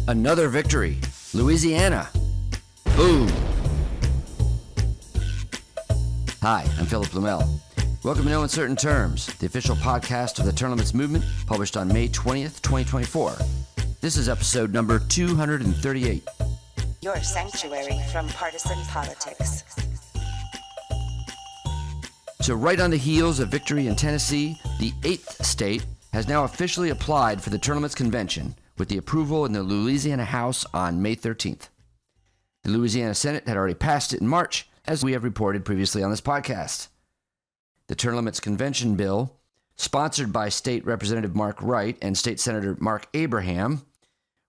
Another victory. Louisiana. Boom. Hi, I'm Philip Blumel. Welcome to No Uncertain Terms, the official podcast of the Term Limits Movement, published on May 20th, 2024. This is episode number 238. Your sanctuary from partisan politics. So right on the heels of victory in Tennessee, the 8th state has now officially applied for the Term Limits Convention with the approval in the Louisiana House on May 13th. The Louisiana Senate had already passed it in March, as we have reported previously on this podcast. The Term Limits Convention bill, sponsored by State Representative Mark Wright and State Senator Mark Abraham,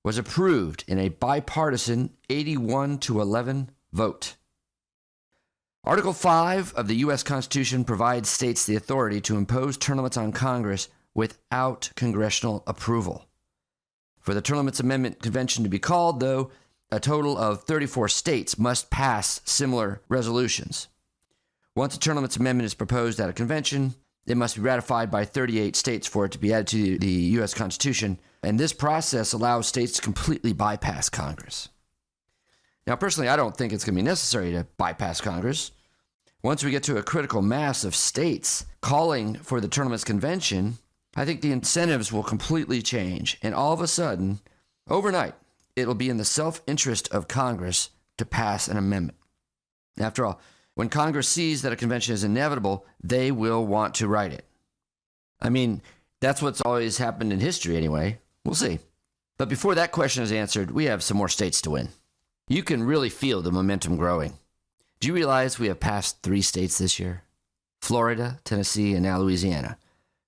was approved in a bipartisan 81-11 vote. Article 5 of the U.S. Constitution provides states the authority to impose term limits on Congress without congressional approval. For the Term Limits Amendment Convention to be called, though, a total of 34 states must pass similar resolutions. Once a term limits amendment is proposed at a convention, it must be ratified by 38 states for it to be added to the U.S. Constitution, and this process allows states to completely bypass Congress. Now, personally, I don't think it's going to be necessary to bypass Congress. Once we get to a critical mass of states calling for the Term Limits Convention, I think the incentives will completely change, and all of a sudden, overnight, it'll be in the self-interest of Congress to pass an amendment. After all, when Congress sees that a convention is inevitable, they will want to write it. I mean, that's what's always happened in history anyway. We'll see. But before that question is answered, we have some more states to win. You can really feel the momentum growing. Do you realize we have passed 3 states this year? Florida, Tennessee, and now Louisiana.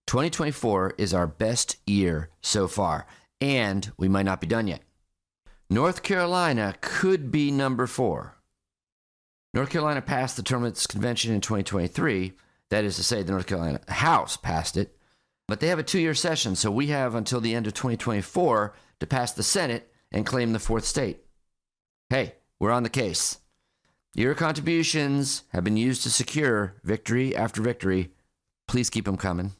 2024 is our best year so far, and we might not be done yet. North Carolina could be number 4. North Carolina passed the Term Limits Convention in 2023. That is to say, the North Carolina House passed it. But they have a 2-year session, so we have until the end of 2024 to pass the Senate and claim the 4th state. Hey, we're on the case. Your contributions have been used to secure victory after victory. Please keep them coming.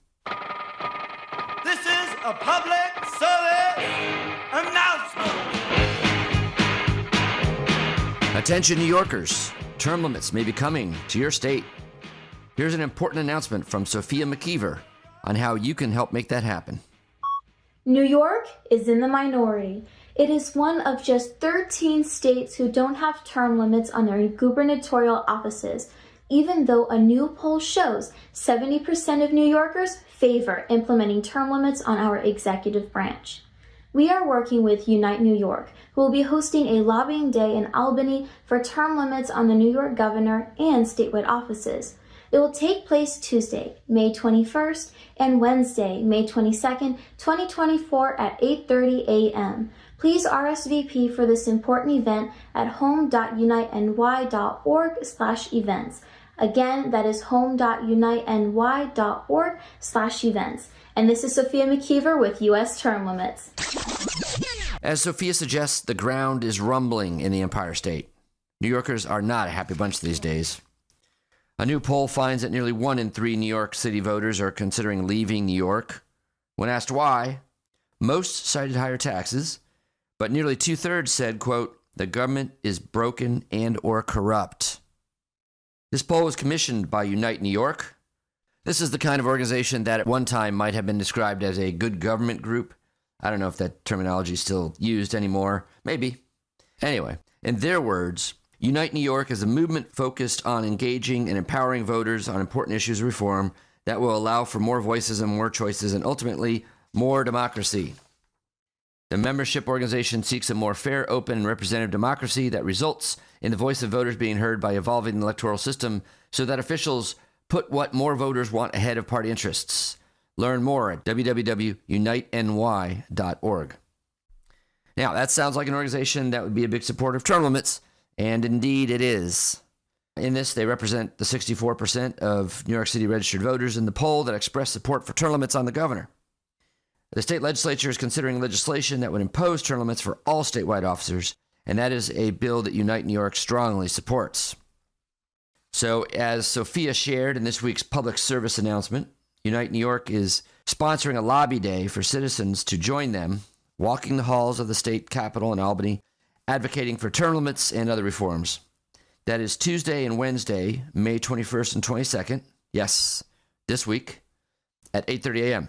This is a public service announcement. Attention, New Yorkers. Term limits may be coming to your state. Here's an important announcement from Sophia McKeever on how you can help make that happen. New York is in the minority. It is one of just 13 states who don't have term limits on their gubernatorial offices, even though a new poll shows 70% of New Yorkers favor implementing term limits on our executive branch. We are working with Unite New York, who will be hosting a lobbying day in Albany for term limits on the New York governor and statewide offices. It will take place Tuesday, May 21st, and Wednesday, May 22nd, 2024 at 8:30 a.m. Please RSVP for this important event at home.uniteny.org/events. Again, that is home.uniteny.org/events. And this is Sophia McKeever with U.S. Term Limits. As Sophia suggests, the ground is rumbling in the Empire State. New Yorkers are not a happy bunch these days. A new poll finds that nearly 1 in 3 New York City voters are considering leaving New York. When asked why, most cited higher taxes, but nearly 2/3 said, quote, "The government is broken and or corrupt." This poll was commissioned by Unite New York. This is the kind of organization that at one time might have been described as a good government group. I don't know if that terminology is still used anymore. Maybe. Anyway, in their words, Unite New York is a movement focused on engaging and empowering voters on important issues of reform that will allow for more voices and more choices and ultimately more democracy. The membership organization seeks a more fair, open, and representative democracy that results in the voice of voters being heard by evolving the electoral system so that officials put what more voters want ahead of party interests. Learn more at www.uniteny.org. Now, that sounds like an organization that would be a big supporter of term limits, and indeed it is. In this, they represent the 64% of New York City registered voters in the poll that expressed support for term limits on the governor. The state legislature is considering legislation that would impose term limits for all statewide officers, and that is a bill that Unite New York strongly supports. So, as Sophia shared in this week's public service announcement, Unite New York is sponsoring a lobby day for citizens to join them walking the halls of the state capitol in Albany, advocating for term limits and other reforms. That is Tuesday and Wednesday, May 21st and 22nd. Yes, this week at 8:30 a.m.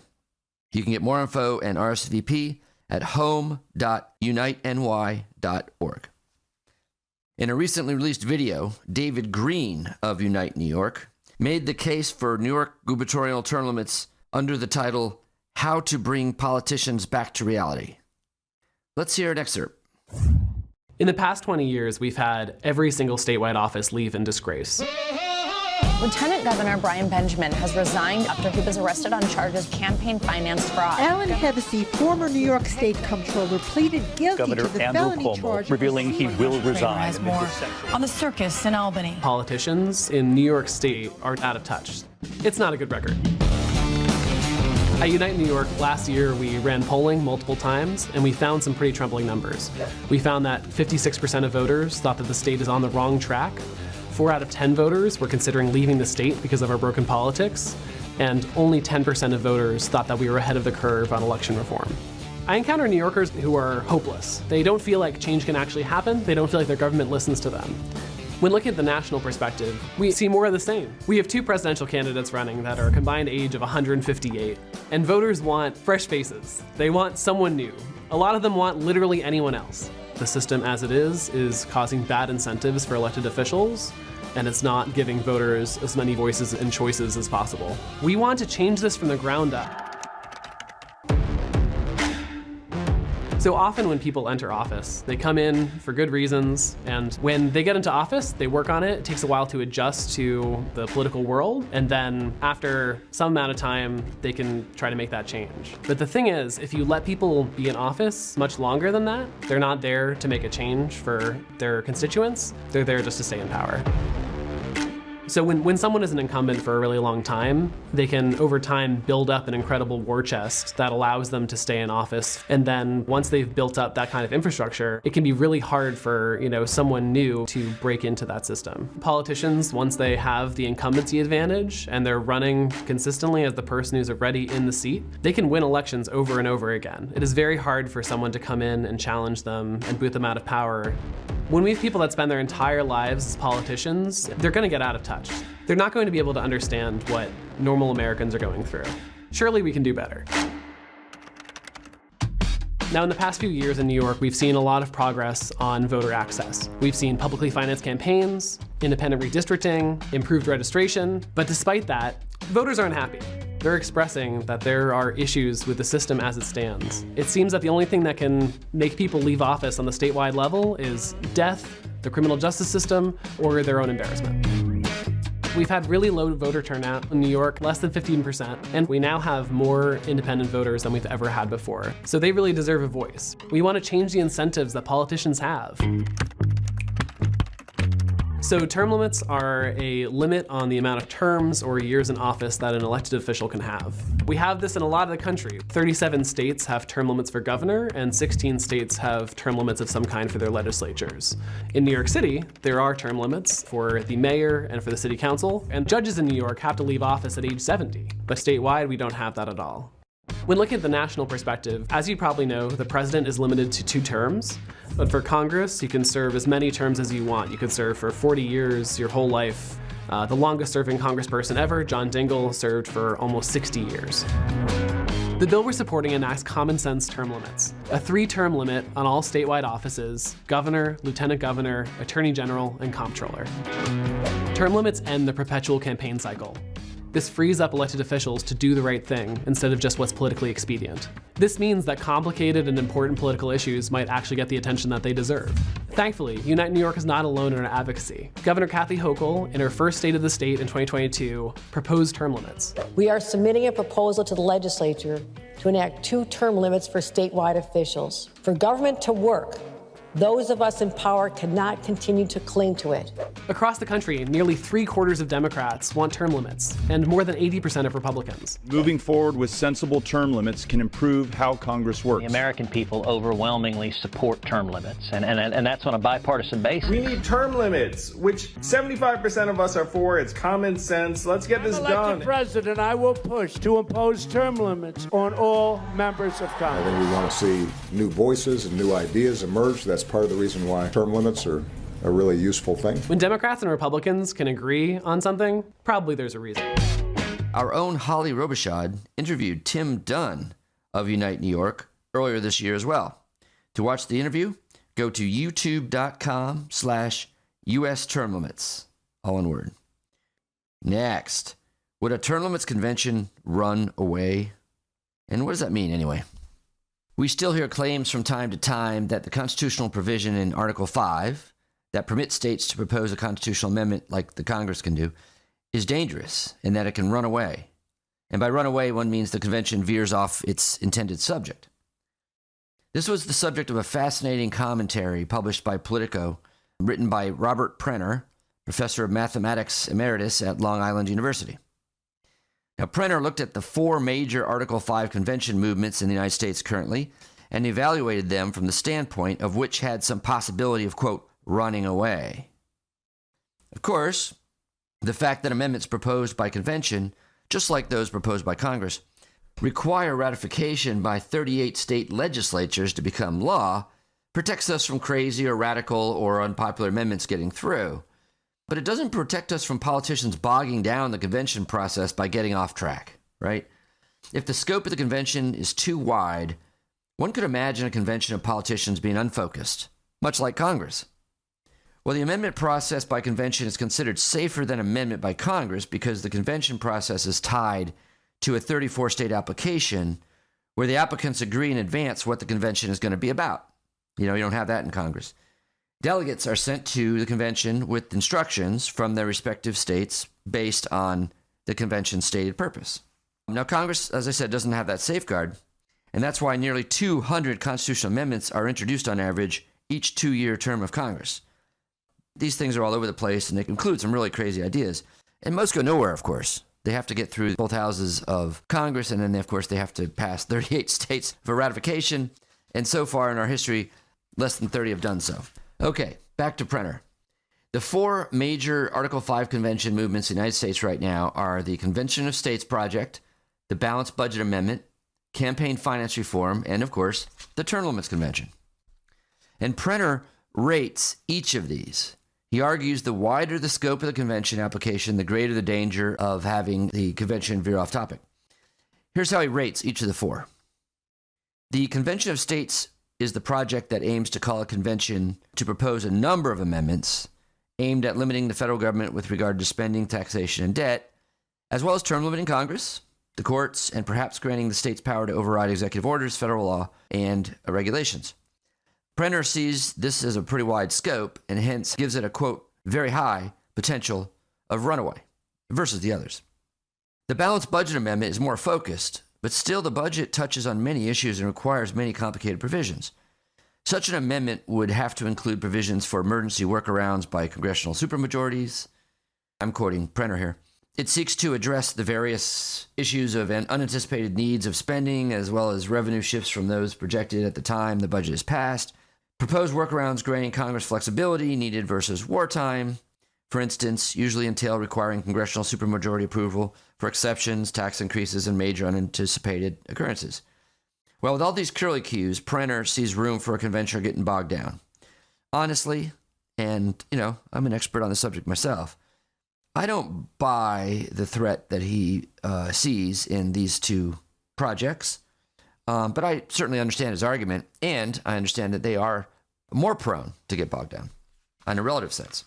You can get more info and RSVP at home.uniteny.org. In a recently released video, David Green of Unite New York made the case for New York gubernatorial term limits under the title, How to Bring Politicians Back to Reality. Let's hear an excerpt. In the past 20 years, we've had every single statewide office leave in disgrace. Lieutenant Governor Brian Benjamin has resigned after he was arrested on charges of campaign finance fraud. Alan Hevesy, former New York State Comptroller, pleaded guilty Governor to the Andrew felony Cuomo charge revealing he will resign. More on the circus in Albany. Politicians in New York State are out of touch. It's not a good record. At Unite New York last year, we ran polling multiple times, and we found some pretty troubling numbers. We found that 56% of voters thought that the state is on the wrong track. 4 out of 10 voters were considering leaving the state because of our broken politics, and only 10% of voters thought that we were ahead of the curve on election reform. I encounter New Yorkers who are hopeless. They don't feel like change can actually happen. They don't feel like their government listens to them. When looking at the national perspective, we see more of the same. We have 2 presidential candidates running that are a combined age of 158, and voters want fresh faces. They want someone new. A lot of them want literally anyone else. The system as it is causing bad incentives for elected officials, and it's not giving voters as many voices and choices as possible. We want to change this from the ground up. So often when people enter office, they come in for good reasons, and when they get into office, they work on it. It takes a while to adjust to the political world, and then after some amount of time, they can try to make that change. But the thing is, if you let people be in office much longer than that, they're not there to make a change for their constituents. They're there just to stay in power. So when someone is an incumbent for a really long time, they can over time build up an incredible war chest that allows them to stay in office. And then once they've built up that kind of infrastructure, it can be really hard for someone new to break into that system. Politicians, once they have the incumbency advantage and they're running consistently as the person who's already in the seat, they can win elections over and over again. It is very hard for someone to come in and challenge them and boot them out of power. When we have people that spend their entire lives as politicians, they're going to get out of touch. They're not going to be able to understand what normal Americans are going through. Surely we can do better. Now, in the past few years in New York, we've seen a lot of progress on voter access. We've seen publicly financed campaigns, independent redistricting, improved registration, but despite that, voters aren't happy. They're expressing that there are issues with the system as it stands. It seems that the only thing that can make people leave office on the statewide level is death, the criminal justice system, or their own embarrassment. We've had really low voter turnout in New York, less than 15%, and we now have more independent voters than we've ever had before. So they really deserve a voice. We want to change the incentives that politicians have. So term limits are a limit on the amount of terms or years in office that an elected official can have. We have this in a lot of the country. 37 states have term limits for governor, and 16 states have term limits of some kind for their legislatures. In New York City, there are term limits for the mayor and for the city council, and judges in New York have to leave office at age 70. But statewide, we don't have that at all. When looking at the national perspective, as you probably know, the president is limited to 2 terms. But for Congress, you can serve as many terms as you want. You could serve for 40 years, your whole life. The longest serving congressperson ever, John Dingell, served for almost 60 years. The bill we're supporting enacts common sense term limits. A 3-term limit on all statewide offices: governor, lieutenant governor, attorney general, and comptroller. Term limits end the perpetual campaign cycle. This frees up elected officials to do the right thing instead of just what's politically expedient. This means that complicated and important political issues might actually get the attention that they deserve. Thankfully, Unite New York is not alone in our advocacy. Governor Kathy Hochul, in her first State of the State in 2022, proposed term limits. We are submitting a proposal to the legislature to enact 2 term limits for statewide officials. For government to work, Those of us in power cannot continue to cling to it. Across the country, nearly 3/4 of Democrats want term limits, and more than 80% of Republicans. Moving forward with sensible term limits can improve how Congress works. The American people overwhelmingly support term limits, and that's on a bipartisan basis. We need term limits, which 75% of us are for. It's common sense. Let's get this done. As president, I will push to impose term limits on all members of Congress. I think we want to see new voices and new ideas emerge. That's part of the reason why term limits are a really useful thing. When Democrats and Republicans can agree on something, probably there's a reason. Our own Holly Robichaud interviewed Tim Dunn of Unite New York earlier this year as well. To watch the interview, go to youtube.com/US term limits, all one word. Next, would a term limits convention run away? And what does that mean anyway? We still hear claims from time to time that the constitutional provision in Article 5 that permits states to propose a constitutional amendment like the Congress can do is dangerous and that it can run away. And by run away, one means the convention veers off its intended subject. This was the subject of a fascinating commentary published by Politico, written by Robert Prenner, professor of mathematics emeritus at Long Island University. Now, Prenner looked at the 4 major Article 5 convention movements in the United States currently and evaluated them from the standpoint of which had some possibility of, quote, running away. Of course, the fact that amendments proposed by convention, just like those proposed by Congress, require ratification by 38 state legislatures to become law protects us from crazy or radical or unpopular amendments getting through. But it doesn't protect us from politicians bogging down the convention process by getting off track, right? If the scope of the convention is too wide, one could imagine a convention of politicians being unfocused, much like Congress. Well, the amendment process by convention is considered safer than amendment by Congress because the convention process is tied to a 34-state application where the applicants agree in advance what the convention is going to be about. You don't have that in Congress. Delegates are sent to the convention with instructions from their respective states based on the convention's stated purpose. Now, Congress, as I said, doesn't have that safeguard, and that's why nearly 200 constitutional amendments are introduced on average each 2-year term of Congress. These things are all over the place, and they include some really crazy ideas. And most go nowhere, of course. They have to get through both houses of Congress, and then, of course, they have to pass 38 states for ratification. And so far in our history, less than 30 have done so. Okay, back to Prenner. The 4 major Article 5 convention movements in the United States right now are the Convention of States Project, the Balanced Budget Amendment, Campaign Finance Reform, and, of course, the Term Limits Convention. And Prenner rates each of these. He argues the wider the scope of the convention application, the greater the danger of having the convention veer off topic. Here's how he rates each of the 4. The Convention of States is the project that aims to call a convention to propose a number of amendments aimed at limiting the federal government with regard to spending, taxation, and debt, as well as term limiting Congress, the courts, and perhaps granting the states power to override executive orders, federal law, and regulations. Prenner sees this as a pretty wide scope and hence gives it a, quote, very high potential of runaway versus the others. The Balanced Budget Amendment is more focused, but still the budget touches on many issues and requires many complicated provisions. Such an amendment would have to include provisions for emergency workarounds by congressional supermajorities. I'm quoting Prenner here. It seeks to address the various issues of unanticipated needs of spending, as well as revenue shifts from those projected at the time the budget is passed. Proposed workarounds granting Congress flexibility needed versus wartime, for instance, usually entail requiring congressional supermajority approval for exceptions, tax increases, and major unanticipated occurrences. Well, with all these curlicues, Prenner sees room for a convention getting bogged down. Honestly, and, I'm an expert on the subject myself, I don't buy the threat that he sees in these 2 projects, but I certainly understand his argument, and I understand that they are more prone to get bogged down in a relative sense.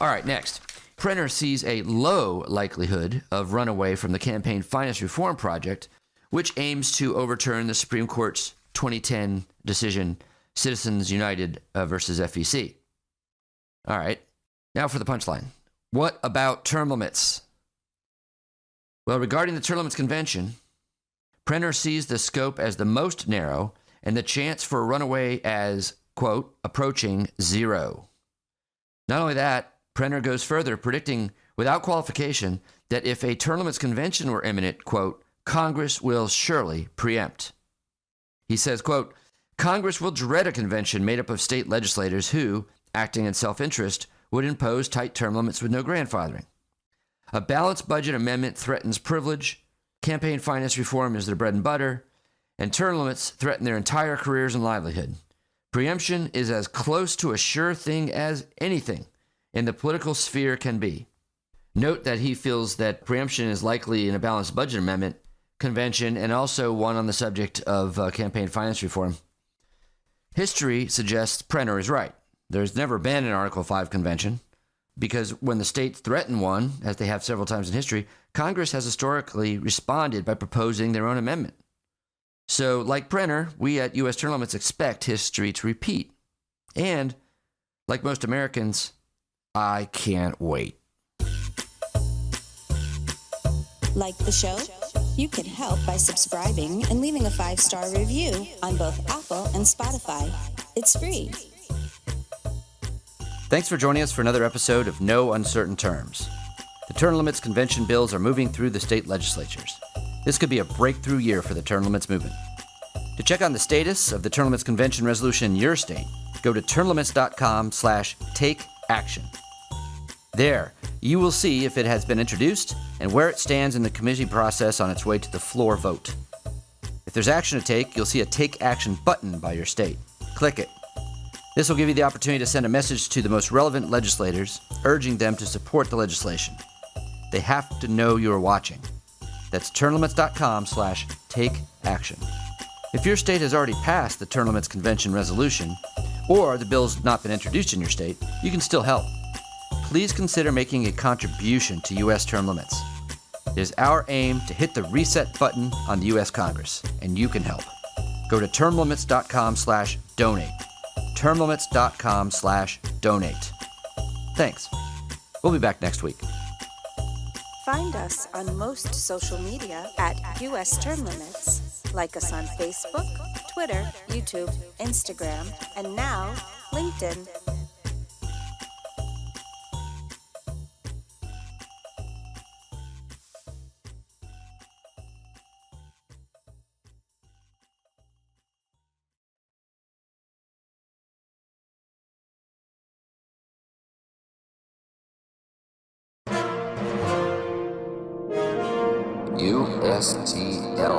All right, next. Prenner sees a low likelihood of runaway from the Campaign Finance Reform Project, which aims to overturn the Supreme Court's 2010 decision, Citizens United versus FEC. All right, now for the punchline. What about term limits? Well, regarding the Term Limits Convention, Prenner sees the scope as the most narrow and the chance for a runaway as, quote, approaching zero. Not only that, Prenner goes further, predicting without qualification that if a term limits convention were imminent, quote, Congress will surely preempt. He says, quote, Congress will dread a convention made up of state legislators who, acting in self-interest, would impose tight term limits with no grandfathering. A balanced budget amendment threatens privilege, campaign finance reform is their bread and butter, and term limits threaten their entire careers and livelihood. Preemption is as close to a sure thing as anything in the political sphere can be. Note that he feels that preemption is likely in a balanced budget amendment convention and also one on the subject of campaign finance reform. History suggests Prenner is right. There's never been an Article 5 convention because when the states threaten one, as they have several times in history, Congress has historically responded by proposing their own amendment. So, like Prenner, we at U.S. Term Limits expect history to repeat. And, like most Americans, I can't wait. Like the show? You can help by subscribing and leaving a 5-star review on both Apple and Spotify. It's free. Thanks for joining us for another episode of No Uncertain Terms. The term limits convention bills are moving through the state legislatures. This could be a breakthrough year for the term limits movement. To check on the status of the term limits convention resolution in your state, go to termlimits.com/takeaction. There, you will see if it has been introduced and where it stands in the committee process on its way to the floor vote. If there's action to take, you'll see a Take Action button by your state. Click it. This will give you the opportunity to send a message to the most relevant legislators, urging them to support the legislation. They have to know you're watching. That's termlimits.com/takeaction. If your state has already passed the term limits convention resolution, or the bill's not been introduced in your state, you can still help. Please consider making a contribution to U.S. term limits. It is our aim to hit the reset button on the U.S. Congress, and you can help. Go to termlimits.com/donate. termlimits.com/donate. Thanks. We'll be back next week. Find us on most social media at U.S. Term Limits. Like us on Facebook, Twitter, YouTube, Instagram, and now LinkedIn. USTL.